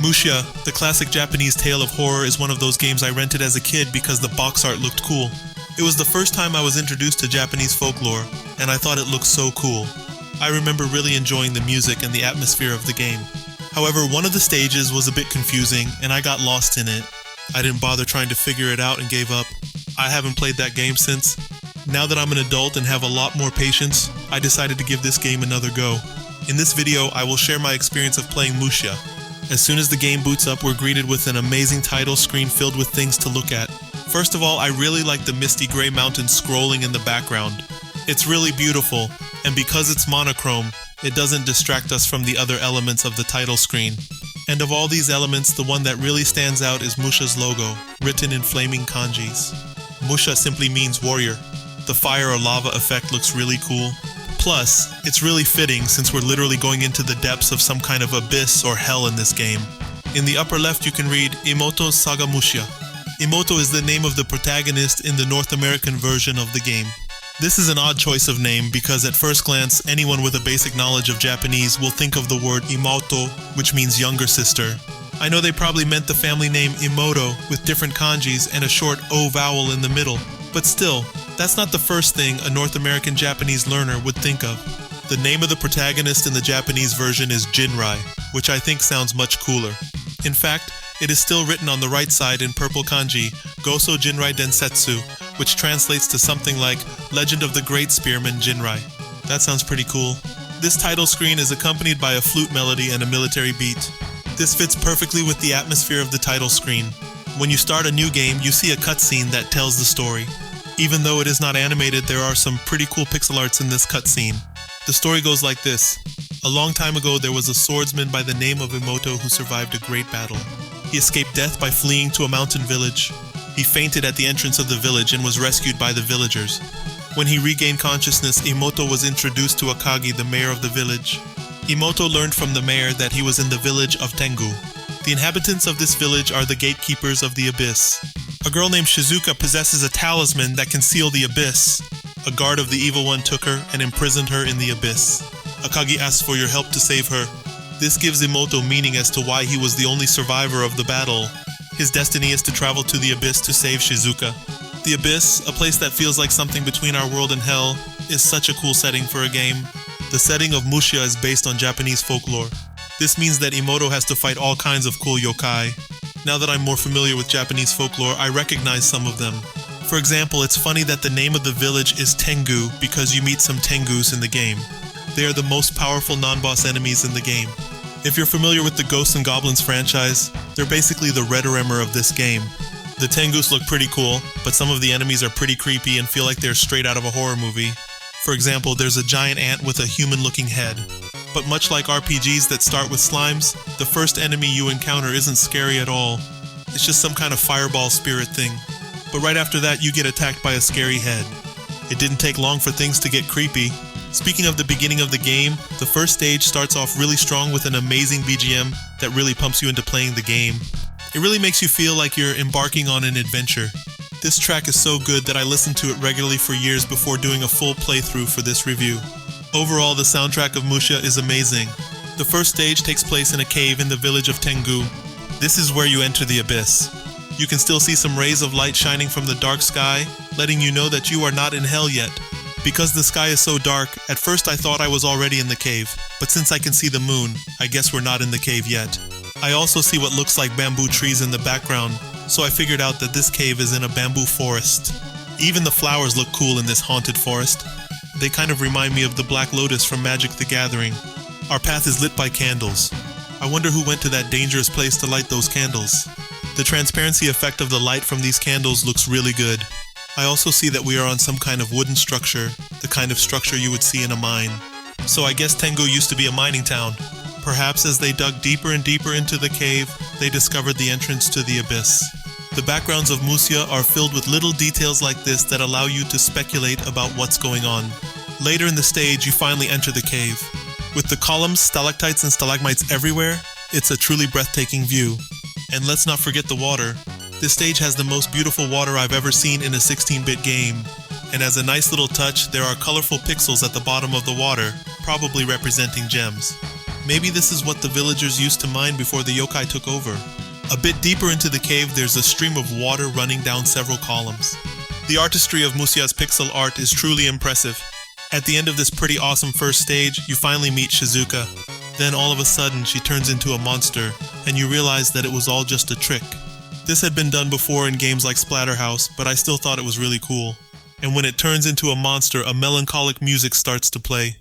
Musya, the classic Japanese tale of horror, is one of those games I rented as a kid because the box art looked cool. It was the first time I was introduced to Japanese folklore, and I thought it looked so cool. I remember really enjoying the music and the atmosphere of the game. However, one of the stages was a bit confusing, and I got lost in it. I didn't bother trying to figure it out and gave up. I haven't played that game since. Now that I'm an adult and have a lot more patience, I decided to give this game another go. In this video, I will share my experience of playing Musya. As soon as the game boots up, we're greeted with an amazing title screen filled with things to look at. First of all, I really like the misty gray mountains scrolling in the background. It's really beautiful, and because it's monochrome, it doesn't distract us from the other elements of the title screen. And of all these elements, the one that really stands out is Musha's logo, written in flaming kanjis. Musha simply means warrior. The fire or lava effect looks really cool. Plus, it's really fitting since we're literally going into the depths of some kind of abyss or hell in this game. In the upper left you can read Imoto Saga Musya. Imoto is the name of the protagonist in the North American version of the game. This is an odd choice of name because at first glance, anyone with a basic knowledge of Japanese will think of the word Imoto, which means younger sister. I know they probably meant the family name Imoto with different kanjis and a short O vowel in the middle, but still, that's not the first thing a North American Japanese learner would think of. The name of the protagonist in the Japanese version is Jinrai, which I think sounds much cooler. In fact, it is still written on the right side in purple kanji, Goso Jinrai Densetsu, which translates to something like Legend of the Great Spearman Jinrai. That sounds pretty cool. This title screen is accompanied by a flute melody and a military beat. This fits perfectly with the atmosphere of the title screen. When you start a new game, you see a cutscene that tells the story. Even though it is not animated, there are some pretty cool pixel arts in this cutscene. The story goes like this. A long time ago, there was a swordsman by the name of Imoto who survived a great battle. He escaped death by fleeing to a mountain village. He fainted at the entrance of the village and was rescued by the villagers. When he regained consciousness, Imoto was introduced to Akagi, the mayor of the village. Imoto learned from the mayor that he was in the village of Tengu. The inhabitants of this village are the gatekeepers of the abyss. A girl named Shizuka possesses a talisman that can seal the abyss. A guard of the evil one took her and imprisoned her in the abyss. Akagi asks for your help to save her. This gives Imoto meaning as to why he was the only survivor of the battle. His destiny is to travel to the abyss to save Shizuka. The abyss, a place that feels like something between our world and hell, is such a cool setting for a game. The setting of Musya is based on Japanese folklore. This means that Imoto has to fight all kinds of cool yokai. Now that I'm more familiar with Japanese folklore, I recognize some of them. For example, it's funny that the name of the village is Tengu because you meet some Tengus in the game. They are the most powerful non-boss enemies in the game. If you're familiar with the Ghosts and Goblins franchise, they're basically the Red Remmer of this game. The Tengus look pretty cool, but some of the enemies are pretty creepy and feel like they're straight out of a horror movie. For example, there's a giant ant with a human-looking head. But much like RPGs that start with slimes, the first enemy you encounter isn't scary at all. It's just some kind of fireball spirit thing. But right after that, you get attacked by a scary head. It didn't take long for things to get creepy. Speaking of the beginning of the game, the first stage starts off really strong with an amazing BGM that really pumps you into playing the game. It really makes you feel like you're embarking on an adventure. This track is so good that I listened to it regularly for years before doing a full playthrough for this review. Overall, the soundtrack of Musya is amazing. The first stage takes place in a cave in the village of Tengu. This is where you enter the abyss. You can still see some rays of light shining from the dark sky, letting you know that you are not in hell yet. Because the sky is so dark, at first I thought I was already in the cave, but since I can see the moon, I guess we're not in the cave yet. I also see what looks like bamboo trees in the background, so I figured out that this cave is in a bamboo forest. Even the flowers look cool in this haunted forest. They kind of remind me of the Black Lotus from Magic the Gathering. Our path is lit by candles. I wonder who went to that dangerous place to light those candles. The transparency effect of the light from these candles looks really good. I also see that we are on some kind of wooden structure, the kind of structure you would see in a mine. So I guess Tengu used to be a mining town. Perhaps as they dug deeper and deeper into the cave, they discovered the entrance to the abyss. The backgrounds of Musya are filled with little details like this that allow you to speculate about what's going on. Later in the stage, you finally enter the cave. With the columns, stalactites, and stalagmites everywhere, it's a truly breathtaking view. And let's not forget the water. This stage has the most beautiful water I've ever seen in a 16-bit game. And as a nice little touch, there are colorful pixels at the bottom of the water, probably representing gems. Maybe this is what the villagers used to mine before the yokai took over. A bit deeper into the cave, there's a stream of water running down several columns. The artistry of Musya's pixel art is truly impressive. At the end of this pretty awesome first stage, you finally meet Shizuka. Then all of a sudden, she turns into a monster, and you realize that it was all just a trick. This had been done before in games like Splatterhouse, but I still thought it was really cool. And when it turns into a monster, a melancholic music starts to play.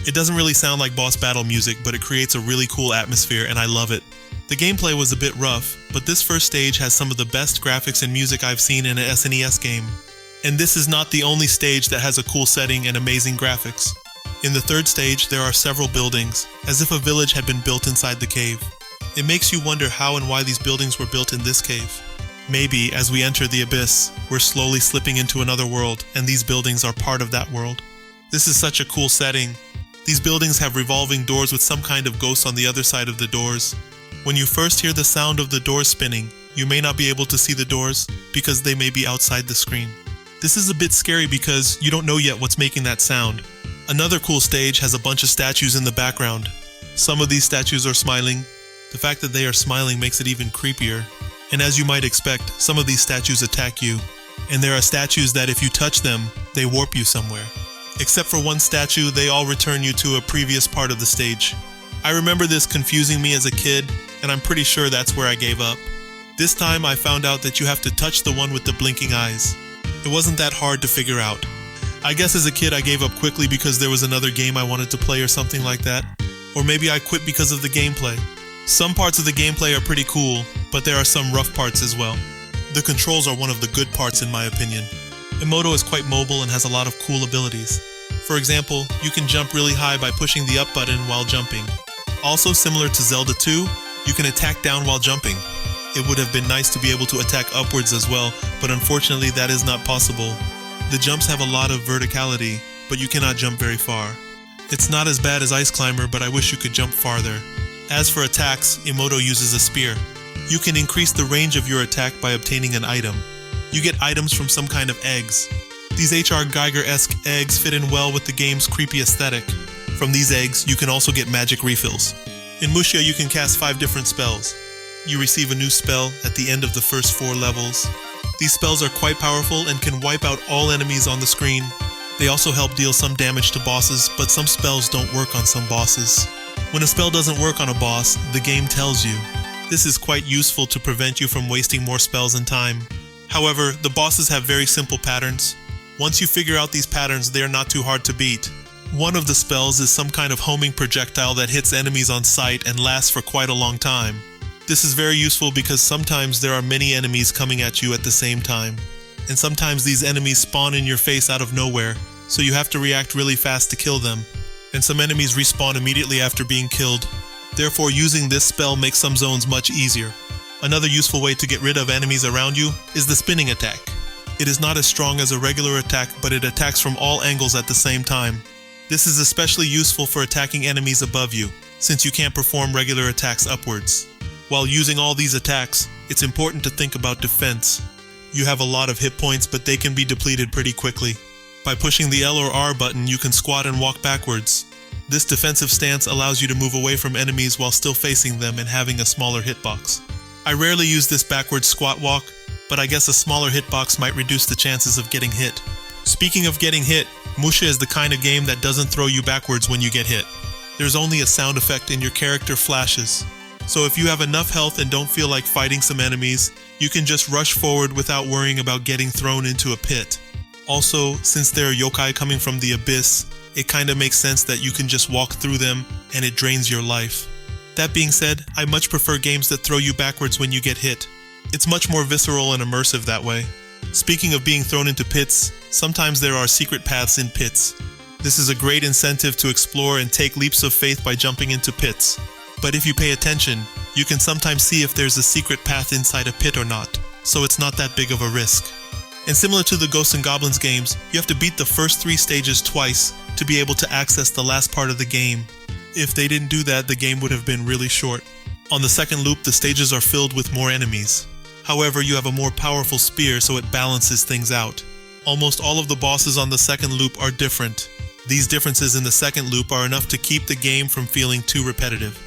It doesn't really sound like boss battle music, but it creates a really cool atmosphere, and I love it. The gameplay was a bit rough, but this first stage has some of the best graphics and music I've seen in an SNES game. And this is not the only stage that has a cool setting and amazing graphics. In the third stage, there are several buildings, as if a village had been built inside the cave. It makes you wonder how and why these buildings were built in this cave. Maybe, as we enter the abyss, we're slowly slipping into another world, and these buildings are part of that world. This is such a cool setting. These buildings have revolving doors with some kind of ghost on the other side of the doors. When you first hear the sound of the doors spinning, you may not be able to see the doors because they may be outside the screen. This is a bit scary because you don't know yet what's making that sound. Another cool stage has a bunch of statues in the background. Some of these statues are smiling. The fact that they are smiling makes it even creepier. And as you might expect, some of these statues attack you. And there are statues that if you touch them, they warp you somewhere. Except for one statue, they all return you to a previous part of the stage. I remember this confusing me as a kid, and I'm pretty sure that's where I gave up. This time I found out that you have to touch the one with the blinking eyes. It wasn't that hard to figure out. I guess as a kid I gave up quickly because there was another game I wanted to play or something like that. Or maybe I quit because of the gameplay. Some parts of the gameplay are pretty cool, but there are some rough parts as well. The controls are one of the good parts in my opinion. Emoto is quite mobile and has a lot of cool abilities. For example, you can jump really high by pushing the up button while jumping. Also similar to Zelda 2, you can attack down while jumping. It would have been nice to be able to attack upwards as well, but unfortunately that is not possible. The jumps have a lot of verticality, but you cannot jump very far. It's not as bad as Ice Climber, but I wish you could jump farther. As for attacks, Emoto uses a spear. You can increase the range of your attack by obtaining an item. You get items from some kind of eggs. These H.R. Geiger-esque eggs fit in well with the game's creepy aesthetic. From these eggs, you can also get magic refills. In Musha, you can cast 5 different spells. You receive a new spell at the end of the first 4 levels. These spells are quite powerful and can wipe out all enemies on the screen. They also help deal some damage to bosses, but some spells don't work on some bosses. When a spell doesn't work on a boss, the game tells you. This is quite useful to prevent you from wasting more spells and time. However, the bosses have very simple patterns. Once you figure out these patterns, they are not too hard to beat. One of the spells is some kind of homing projectile that hits enemies on sight and lasts for quite a long time. This is very useful because sometimes there are many enemies coming at you at the same time. And sometimes these enemies spawn in your face out of nowhere, so you have to react really fast to kill them. And some enemies respawn immediately after being killed. Therefore, using this spell makes some zones much easier. Another useful way to get rid of enemies around you is the spinning attack. It is not as strong as a regular attack, but it attacks from all angles at the same time. This is especially useful for attacking enemies above you, since you can't perform regular attacks upwards. While using all these attacks, it's important to think about defense. You have a lot of hit points, but they can be depleted pretty quickly. By pushing the L or R button, you can squat and walk backwards. This defensive stance allows you to move away from enemies while still facing them and having a smaller hitbox. I rarely use this backwards squat walk, but I guess a smaller hitbox might reduce the chances of getting hit. Speaking of getting hit, Musha is the kind of game that doesn't throw you backwards when you get hit. There's only a sound effect and your character flashes. So if you have enough health and don't feel like fighting some enemies, you can just rush forward without worrying about getting thrown into a pit. Also, since there are yokai coming from the abyss, it kinda makes sense that you can just walk through them and it drains your life. That being said, I much prefer games that throw you backwards when you get hit. It's much more visceral and immersive that way. Speaking of being thrown into pits, sometimes there are secret paths in pits. This is a great incentive to explore and take leaps of faith by jumping into pits. But if you pay attention, you can sometimes see if there's a secret path inside a pit or not, so it's not that big of a risk. And similar to the Ghosts and Goblins games, you have to beat the first 3 stages twice to be able to access the last part of the game. If they didn't do that, the game would have been really short. On the second loop, the stages are filled with more enemies. However, you have a more powerful spear, so it balances things out. Almost all of the bosses on the second loop are different. These differences in the second loop are enough to keep the game from feeling too repetitive.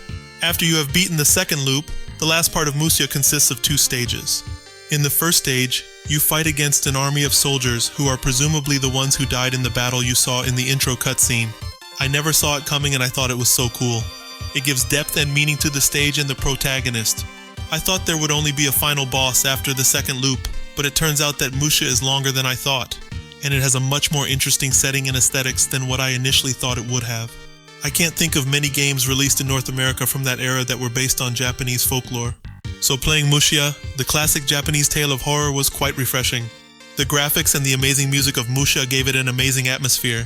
After you have beaten the second loop, the last part of Musya consists of 2 stages. In the first stage, you fight against an army of soldiers who are presumably the ones who died in the battle you saw in the intro cutscene. I never saw it coming and I thought it was so cool. It gives depth and meaning to the stage and the protagonist. I thought there would only be a final boss after the second loop, but it turns out that Musha is longer than I thought, and it has a much more interesting setting and aesthetics than what I initially thought it would have. I can't think of many games released in North America from that era that were based on Japanese folklore. So playing Musya, the classic Japanese tale of horror, was quite refreshing. The graphics and the amazing music of Musha gave it an amazing atmosphere.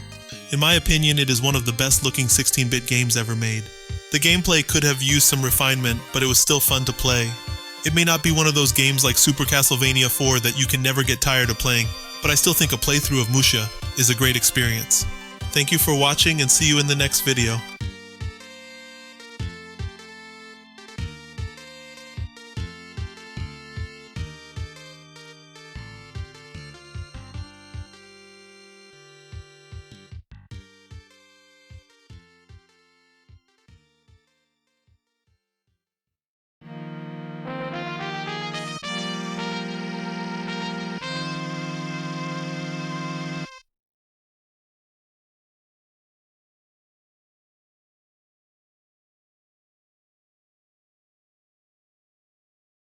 In my opinion, it is one of the best looking 16-bit games ever made. The gameplay could have used some refinement, but it was still fun to play. It may not be one of those games like Super Castlevania 4 that you can never get tired of playing, but I still think a playthrough of Musha is a great experience. Thank you for watching and see you in the next video.